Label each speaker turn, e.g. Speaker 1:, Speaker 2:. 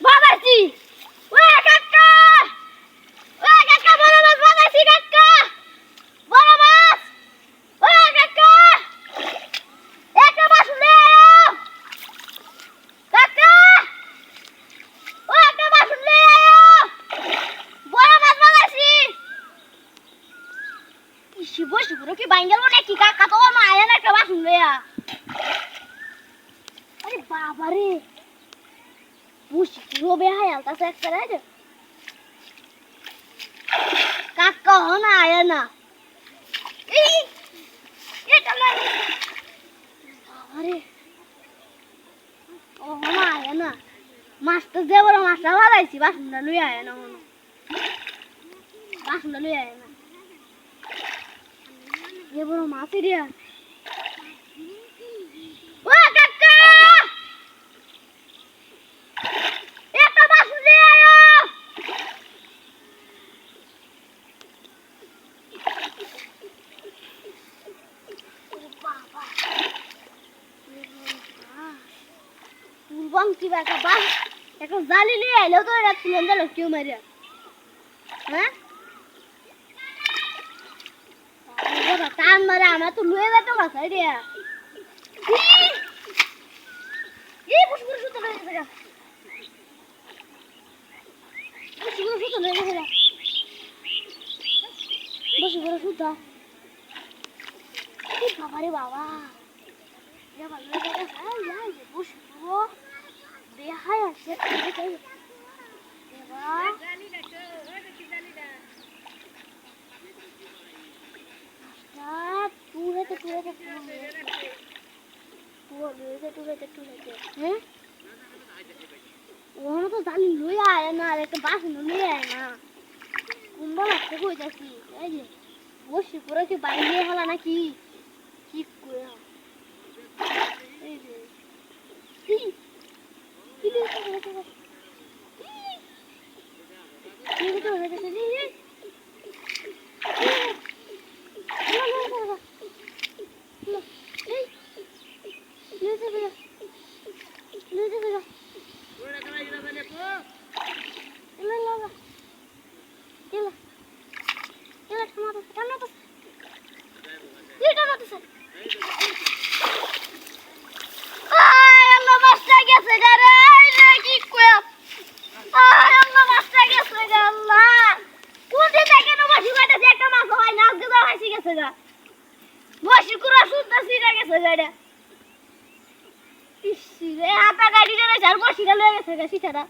Speaker 1: বাবাজি ওই কাকা বড় মাছ বাবাজি কাকা বড় মাছ ওই কাকা একটা মাছ লে আয় কাকা ওই একটা মাছ লে আয় বড় মাছ বাবাজি শিব কি বাইঙ্গেল নাকি কাকা তো মা আয় না একটা মাছ লে আয় আরে বাবা রে বুঝি রোবে হাই আলতাছে একটা রে কাকা হনা আয় না এই এটা না আরে ও হনা আয় না মাছটা যে বড় মাছটা ভালাইছি বাসনটা লই আয় না হনো বাসনটা লই আয় না যে বড় মাছ রে ও কাকা একটা মাছ লই আয় বংশী বাঁকা বাস একটা জালি লিয়ে আইলো তো এটা তুলে দিল কেউ মারিয়া হ্যাঁ টান মারে আমরা তো লুয়ে যেতে পারছি রে এই বসে বসে সুতো লয়ে গেছে বসে বসে সুতো লয়ে গেছে বসে বসে সুতো এই বাবা রে বাবা ya ভালো লাগে হ্যাঁ যাই বসে পুরো দেখাই আছে এবার জানি না তো ওটা কি জানি না তুই হ্যাঁ ওখানে তো জানি লই আয় না আর একটা বাস লই আয় না কুম্বা লাগতে কই যাচ্ছি এই যে বসে পুরো কি বাইরে হলা নাকি ঠিক করে এই যে বসি কুরা সুদ্ধা সিরা গেছে গাড়ি ইসি রে হাতা গাড়ি রে আর বসিটা লয়ে গেছে গা সিটাটা